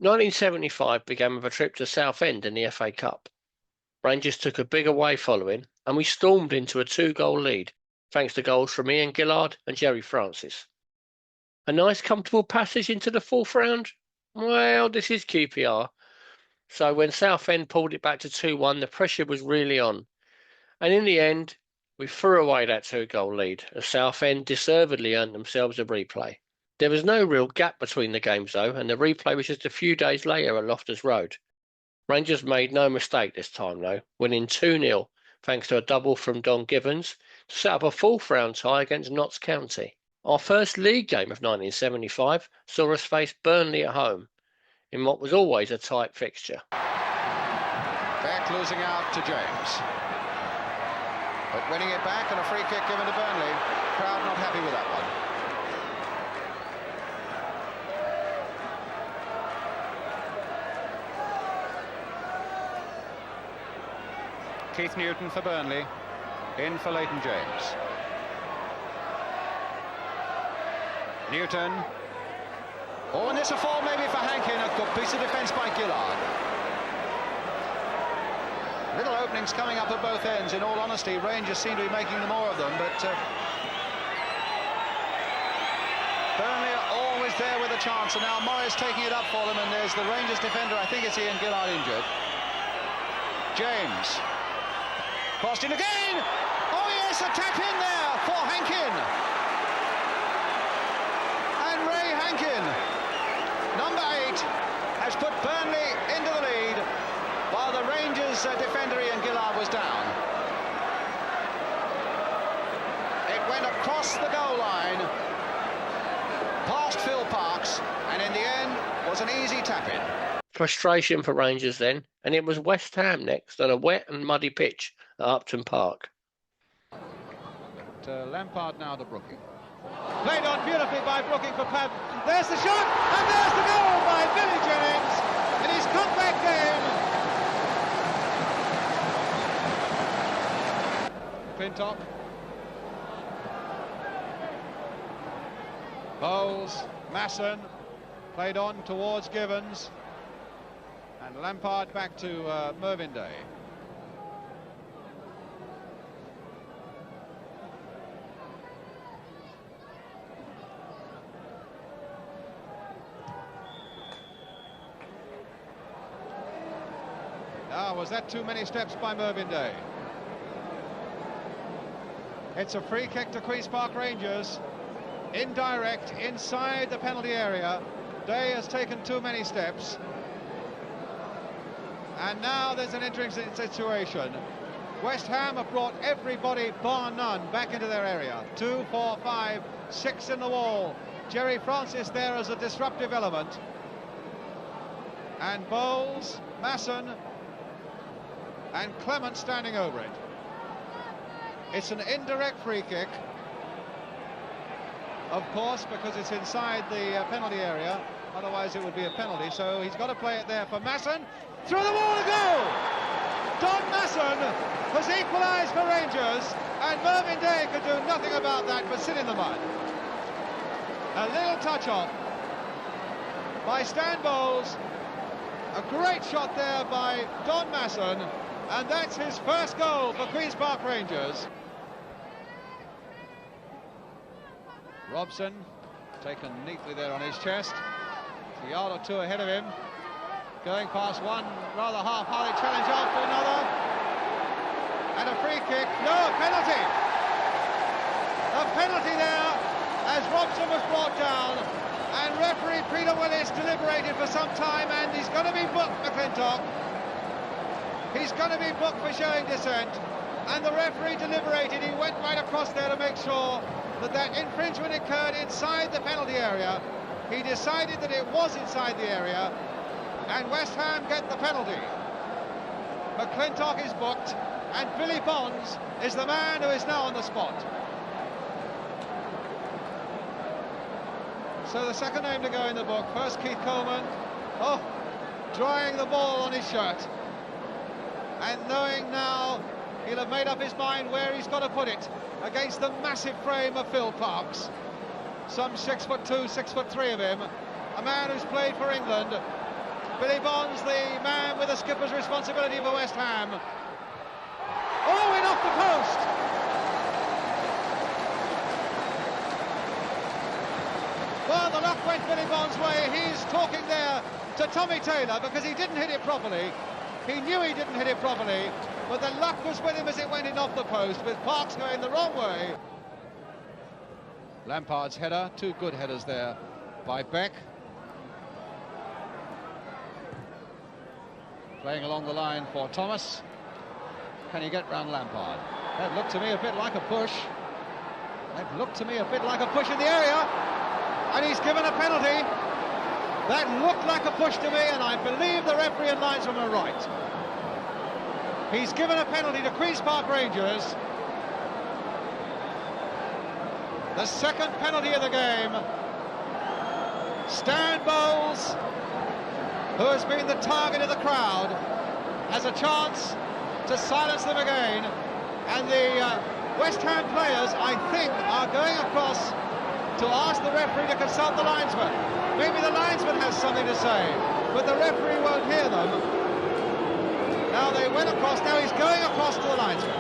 1975 began with a trip to Southend in the FA Cup. Rangers took a big away following, and we stormed into a 2-goal lead, thanks to goals from Ian Gillard and Jerry Francis. A nice comfortable passage into the fourth round? Well, this is QPR. So when Southend pulled it back to 2-1, the pressure was really on. And in the end, we threw away that 2-goal lead, as Southend deservedly earned themselves a replay. There was no real gap between the games though, and the replay was just a few days later at Loftus Road. Rangers made no mistake this time though, winning 2-0 thanks to a double from Don Givens to set up a fourth round tie against Notts County. Our first league game of 1975 saw us face Burnley at home, in what was always a tight fixture. Beck losing out to James. But winning it back and a free kick given to Burnley. Crowd not happy with that one. Keith Newton for Burnley, in for Leighton James. Newton. Oh, and there's a fall maybe for Hankin. A good piece of defence by Gillard. Little openings coming up at both ends. In all honesty, Rangers seem to be making more of them, but Burnley are always there with a chance, and now Morris taking it up for them, and there's the Rangers defender, I think it's Ian Gillard, injured. James. Crossed in again! Oh yes, a tap in there for Hankin. And Ray Hankin, number 8, has put Burnley into the lead, while the Rangers defender Ian Gillard was down. It went across the goal line, past Phil Parks, and in the end was an easy tap-in. Frustration for Rangers then, and it was West Ham next on a wet and muddy pitch at Upton Park. But, Lampard now to Brooking. Played on beautifully by Brooking for Pab. There's the shot, and there's the goal by Billy Jennings in his comeback game. Clintock. Bowles, Masson, played on towards Givens. And Lampard back to Mervyn Day. Now, was that too many steps by Mervyn Day? It's a free kick to Queen's Park Rangers. Indirect, inside the penalty area. Day has taken too many steps. And now there's an interesting situation. West Ham have brought everybody, bar none, back into their area. 2, 4, 5, 6 in the wall. Jerry Francis there as a disruptive element. And Bowles, Masson, and Clement standing over it. It's an indirect free kick, of course, because it's inside the penalty area. Otherwise it would be a penalty, so he's got to play it there for Masson. Through the wall to go! Don Masson has equalised for Rangers, and Mervyn Day could do nothing about that but sit in the mud. A little touch-off by Stan Bowles. A great shot there by Don Masson, and that's his first goal for Queen's Park Rangers. Robson taken neatly there on his chest. A yard or two ahead of him. Going past one rather half-hearted challenge after another. And a free kick. No, a penalty. A penalty there as Robson was brought down. And referee Peter Willis deliberated for some time, and he's going to be booked, McClintock. He's going to be booked for showing dissent. And the referee deliberated. He went right across there to make sure that that infringement occurred inside the penalty area. He decided that it was inside the area, and West Ham get the penalty. McClintock is booked, and Billy Bonds is the man who is now on the spot. So the second name to go in the book. First Keith Coleman, drying the ball on his shirt, and knowing now he'll have made up his mind where he's got to put it against the massive frame of Phil Parks. Some 6'2", 6'3" of him, a man who's played for England Billy Bonds, the man with the skipper's responsibility for West Ham. Oh, in off the post! Well, the luck went Billy Bonds' way. He's talking there to Tommy Taylor because he didn't hit it properly. He knew he didn't hit it properly, but the luck was with him as it went in off the post, with Parks going the wrong way. Lampard's header, two good headers there by Beck. Playing along the line for Thomas. Can he get round Lampard? That looked to me a bit like a push. That looked to me a bit like a push in the area. And he's given a penalty. That looked like a push to me, and I believe the referee and linesman are right. He's given a penalty to Queen's Park Rangers. The second penalty of the game. Stan Bowles, who has been the target of the crowd, has a chance to silence them again. And the West Ham players, I think, are going across to ask the referee to consult the linesman. Maybe the linesman has something to say, but the referee won't hear them. Now they went across, now he's going across to the linesman.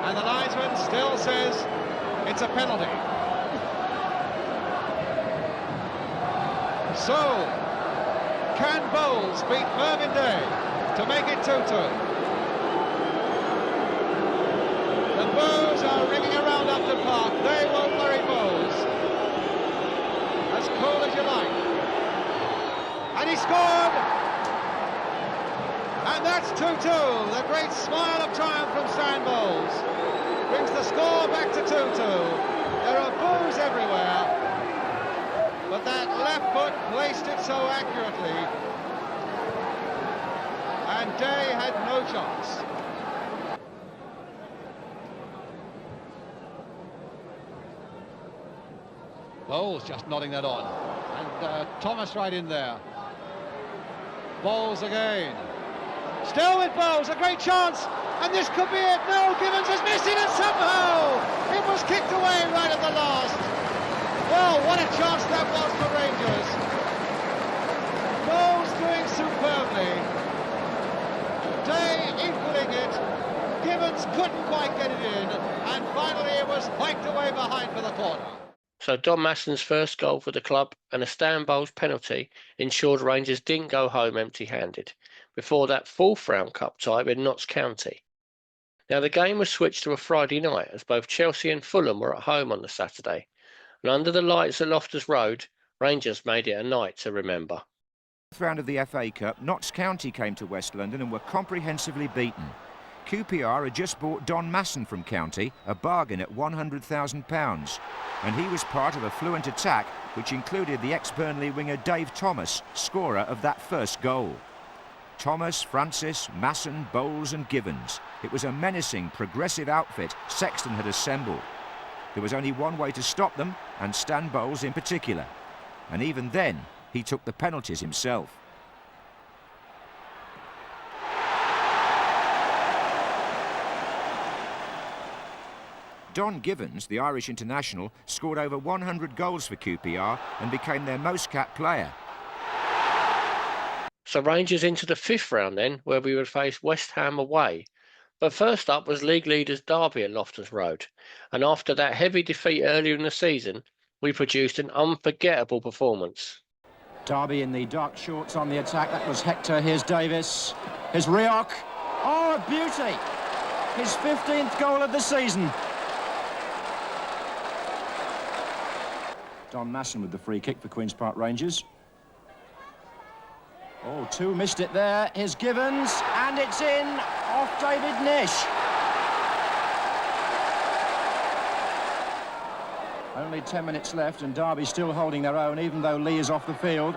And the linesman still says it's a penalty. So, can Bowles beat Mervyn Day to make it 2-2? The boos are ringing around Upton Park. They won't worry Bowles. As cool as you like. And he scored! And that's 2-2. The great smile of triumph from Stan Bowles brings the score back to 2-2. There are boos everywhere, but that left foot placed it so accurately, and Day had no chance. Bowles just nodding that on, and Thomas right in there. Bowles again. Still with Bowles, a great chance, and this could be it. No, Gibbons has missed it, and somehow it was kicked away right at the last. Well, what a chance that was for Rangers. Bowles doing superbly. Day equaling it. Gibbons couldn't quite get it in, and finally it was hiked away behind for the corner. So Don Masson's first goal for the club and a Stan Bowles penalty ensured Rangers didn't go home empty-handed before that fourth round cup tie with Notts County. Now the game was switched to a Friday night as both Chelsea and Fulham were at home on the Saturday, and under the lights at Loftus Road, Rangers made it a night to remember. Round of the FA Cup, Notts County came to West London and were comprehensively beaten. QPR had just bought Don Masson from County, a bargain at £100,000, and he was part of a fluent attack which included the ex-Burnley winger Dave Thomas, scorer of that first goal. Thomas, Francis, Masson, Bowles and Gibbons. It was a menacing, progressive outfit Sexton had assembled. There was only one way to stop them, and Stan Bowles in particular. And even then, he took the penalties himself. Don Gibbons, the Irish international, scored over 100 goals for QPR and became their most capped player. So Rangers into the fifth round then, where we would face West Ham away. But first up was league leaders Derby at Loftus Road, and after that heavy defeat earlier in the season, we produced an unforgettable performance. Derby in the dark shorts on the attack. That was Hector. Here's Davis. Here's Rioch. Oh, a beauty! His 15th goal of the season. Don Masson with the free kick for Queen's Park Rangers. Oh, two missed it there. Here's Gibbons, and it's in off David Nish. Only 10 minutes left, and Derby still holding their own, even though Lee is off the field.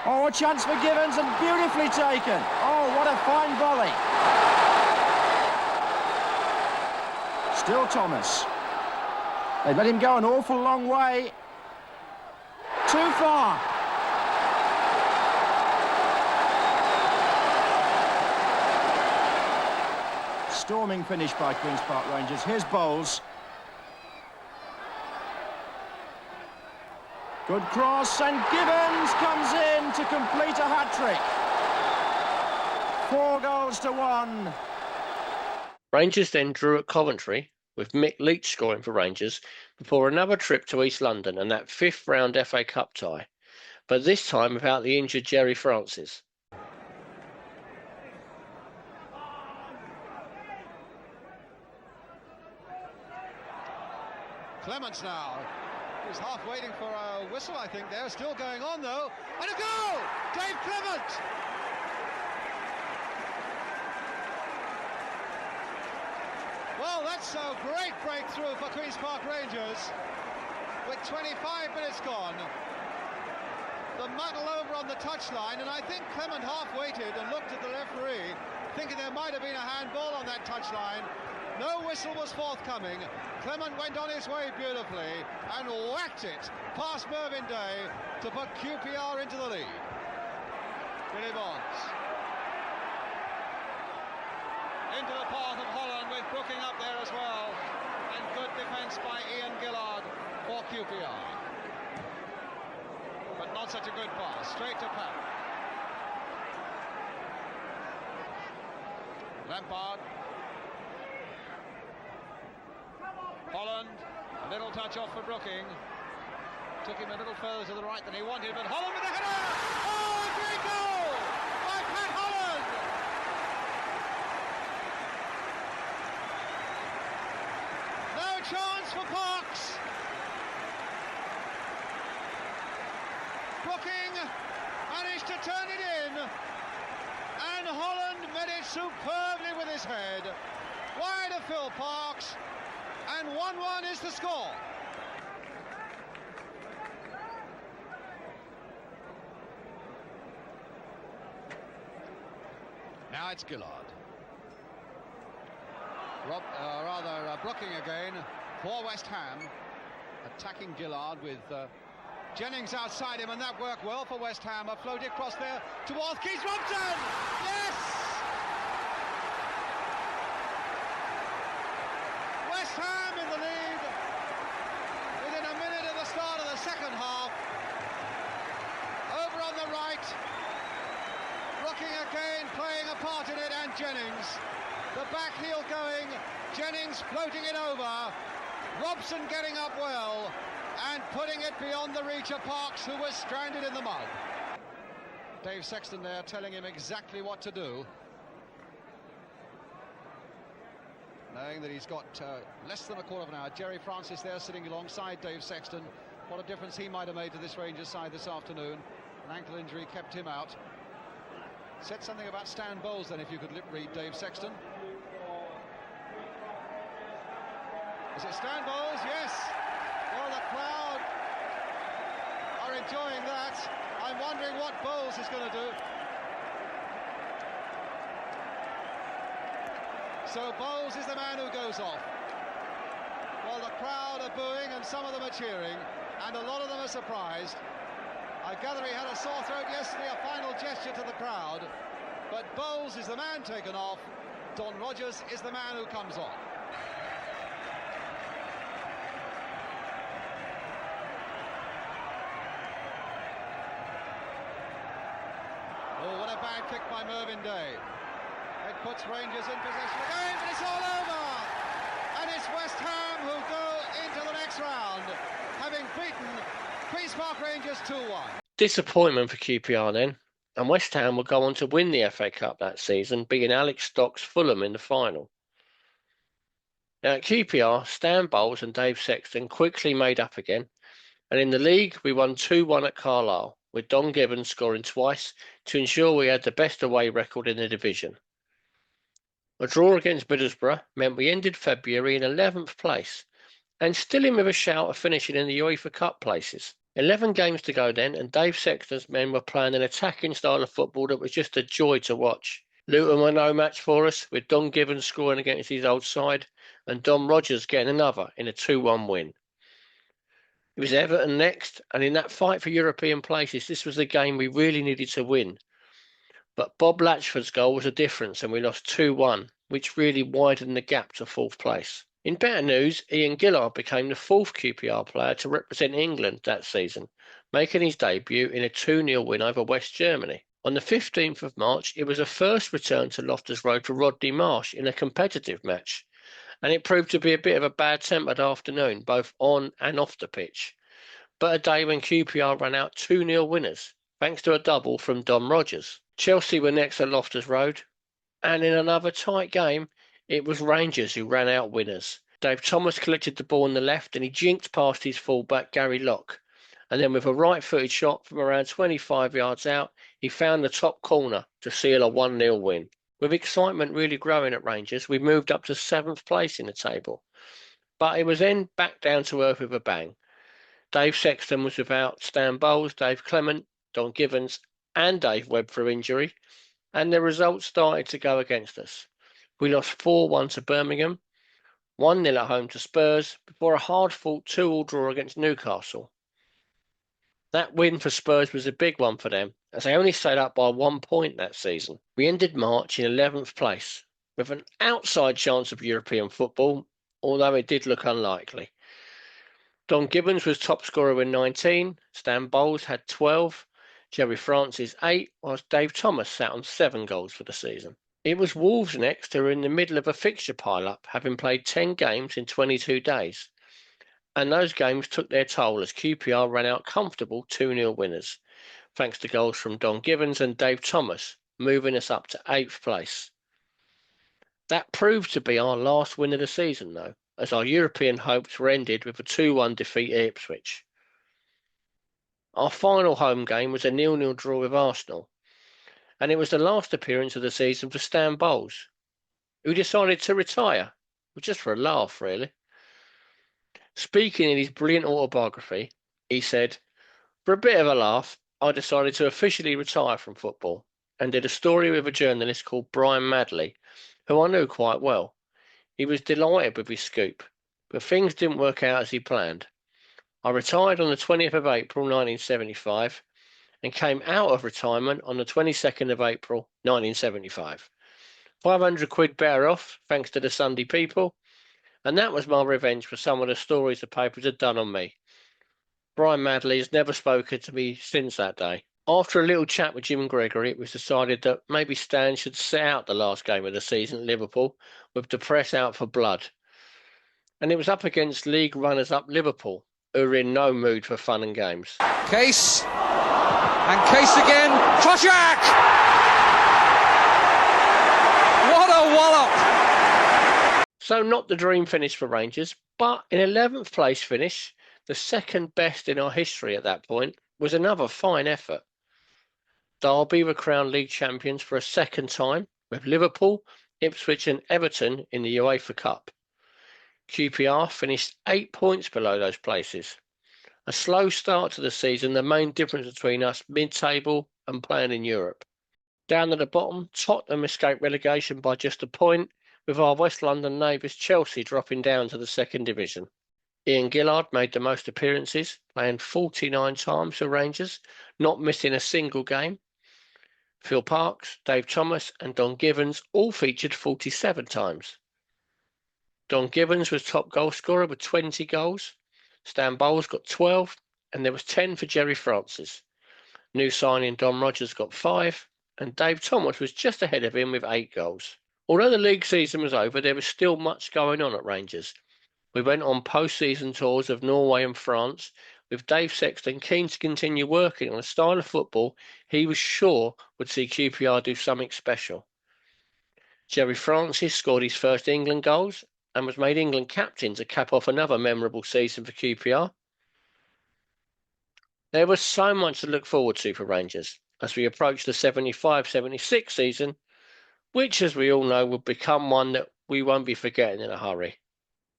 Oh, a chance for Gibbons, and beautifully taken. Oh, what a fine volley. Still Thomas. They let him go an awful long way. Too far. Storming finish by Queen's Park Rangers. Here's Bowles. Good cross, and Gibbons comes in to complete a hat-trick. 4 goals to 1. Rangers then drew at Coventry, with Mick Leach scoring for Rangers, before another trip to East London and that 5th round FA Cup tie, but this time without the injured Jerry Francis. Clements now. He's half waiting for a whistle, I think. They're still going on, though. And a goal! Dave Clement! Well, that's a great breakthrough for Queen's Park Rangers. With 25 minutes gone. The muddle over on the touchline, and I think Clement half waited and looked at the referee, thinking there might have been a handball on that touchline. No whistle was forthcoming. Clement went on his way beautifully and whacked it past Mervyn Day to put QPR into the lead. Billy Bonds. Into the path of Holland with Brooking up there as well. And good defence by Ian Gillard for QPR. But not such a good pass. Straight to Pat. Lampard. Holland, a little touch off for Brooking. Took him a little further to the right than he wanted, but Holland with the header! Oh, a great goal by Pat Holland! No chance for Parks. Brooking managed to turn it in, and Holland met it superbly with his head. Wide of Phil Parks. And 1-1 is the score. Now it's Gillard. Brooking again for West Ham. Attacking Gillard with Jennings outside him, and that worked well for West Ham. A floated across there towards Keith Robson. Yes! West Ham in the lead within a minute of the start of the second half. Over on the right, Brooking again playing a part in it, and Jennings. The back heel going, Jennings floating it over, Robson getting up well and putting it beyond the reach of Parks, who was stranded in the mud. Dave Sexton there telling him exactly what to do, knowing that he's got less than a quarter of an hour. Jerry Francis there sitting alongside Dave Sexton. What a difference he might have made to this Rangers side this afternoon. An ankle injury kept him out. Said something about Stan Bowles then, if you could lip read Dave Sexton. Is it Stan Bowles? Yes. Well, the crowd are enjoying that. I'm wondering what Bowles is going to do. So Bowles is the man who goes off. Well, the crowd are booing and some of them are cheering, and a lot of them are surprised. I gather he had a sore throat yesterday, a final gesture to the crowd, but Bowles is the man taken off. Don Rogers is the man who comes on. Oh, what a bad kick by Mervyn Day. It puts Rangers in possession again, but it's all over. And it's West Ham who go into the next round, having beaten Queen's Park Rangers 2-1. Disappointment for QPR then, and West Ham will go on to win the FA Cup that season, beating Alex Stock's Fulham in the final. Now at QPR, Stan Bowles and Dave Sexton quickly made up again, and in the league we won 2-1 at Carlisle, with Don Gibbons scoring twice to ensure we had the best away record in the division. A draw against Middlesbrough meant we ended February in 11th place, and still in with a shout of finishing in the UEFA Cup places. 11 games to go then, and Dave Sexton's men were playing an attacking style of football that was just a joy to watch. Luton were no match for us, with Don Gibbons scoring against his old side, and Don Rogers getting another in a 2-1 win. It was Everton next, and in that fight for European places, this was the game we really needed to win. But Bob Latchford's goal was a difference, and we lost 2-1, which really widened the gap to 4th place. In better news, Ian Gillard became the 4th QPR player to represent England that season, making his debut in a 2-0 win over West Germany. On the 15th of March, it was a first return to Loftus Road for Rodney Marsh in a competitive match, and it proved to be a bit of a bad-tempered afternoon, both on and off the pitch. But a day when QPR ran out 2-0 winners, thanks to a double from Dom Rogers. Chelsea were next at Loftus Road, and in another tight game, it was Rangers who ran out winners. Dave Thomas collected the ball on the left and he jinked past his fullback Gary Locke. And then with a right-footed shot from around 25 yards out, he found the top corner to seal a 1-0 win. With excitement really growing at Rangers, we moved up to 7th place in the table. But it was then back down to earth with a bang. Dave Sexton was without Stan Bowles, Dave Clement, Don Givens and Dave Webb through injury, and the results started to go against us. We lost 4-1 to Birmingham, 1-0 at home to Spurs, before a hard-fought 2-2 draw against Newcastle. That win for Spurs was a big one for them, as they only stayed up by 1 point that season. We ended March in 11th place, with an outside chance of European football, although it did look unlikely. Don Gibbons was top scorer with 19, Stan Bowles had 12, Jerry Francis 8, whilst Dave Thomas sat on 7 goals for the season. It was Wolves next, who were in the middle of a fixture pile-up, having played 10 games in 22 days. And those games took their toll as QPR ran out comfortable 2-0 winners, thanks to goals from Don Givens and Dave Thomas, moving us up to 8th place. That proved to be our last win of the season, though, as our European hopes were ended with a 2-1 defeat at Ipswich. Our final home game was a 0-0 draw with Arsenal, and it was the last appearance of the season for Stan Bowles, who decided to retire, just for a laugh, really. Speaking in his brilliant autobiography, he said, "For a bit of a laugh, I decided to officially retire from football," and did a story with a journalist called Brian Madley, who I knew quite well. He was delighted with his scoop, but things didn't work out as he planned. I retired on the 20th of April 1975 and came out of retirement on the 22nd of April 1975. 500 quid better off, thanks to the Sunday People, and that was my revenge for some of the stories the papers had done on me. Brian Madley has never spoken to me since that day. After a little chat with Jim Gregory, it was decided that maybe Stan should sit out the last game of the season at Liverpool, with the press out for blood. And it was up against league runners-up Liverpool, who were in no mood for fun and games. Case, and Case again, Troszczak! What a wallop! So not the dream finish for Rangers, but an 11th place finish, the second best in our history at that point, was another fine effort. Derby were crowned league champions for a second time, with Liverpool, Ipswich and Everton in the UEFA Cup. QPR finished 8 points below those places. A slow start to the season, the main difference between us mid-table and playing in Europe. Down at the bottom, Tottenham escaped relegation by just a point, with our West London neighbours Chelsea dropping down to the second division. Ian Gillard made the most appearances, playing 49 times for Rangers, not missing a single game. Phil Parkes, Dave Thomas and Don Givens all featured 47 times. Don Givens was top goal scorer with 20 goals. Stan Bowles got 12, and there was 10 for Jerry Francis. New signing Dom Rogers got 5, and Dave Thomas was just ahead of him with 8 goals. Although the league season was over, there was still much going on at Rangers. We went on post-season tours of Norway and France, with Dave Sexton keen to continue working on a style of football he was sure would see QPR do something special. Jerry Francis scored his first England goals and was made England captain to cap off another memorable season for QPR. There was so much to look forward to for Rangers as we approached the 75-76 season, which, as we all know, will become one that we won't be forgetting in a hurry.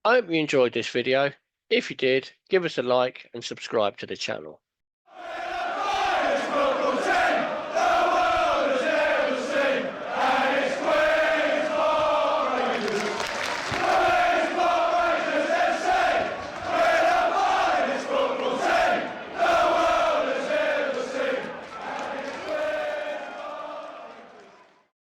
I hope you enjoyed this video. If you did, give us a like and subscribe to the channel.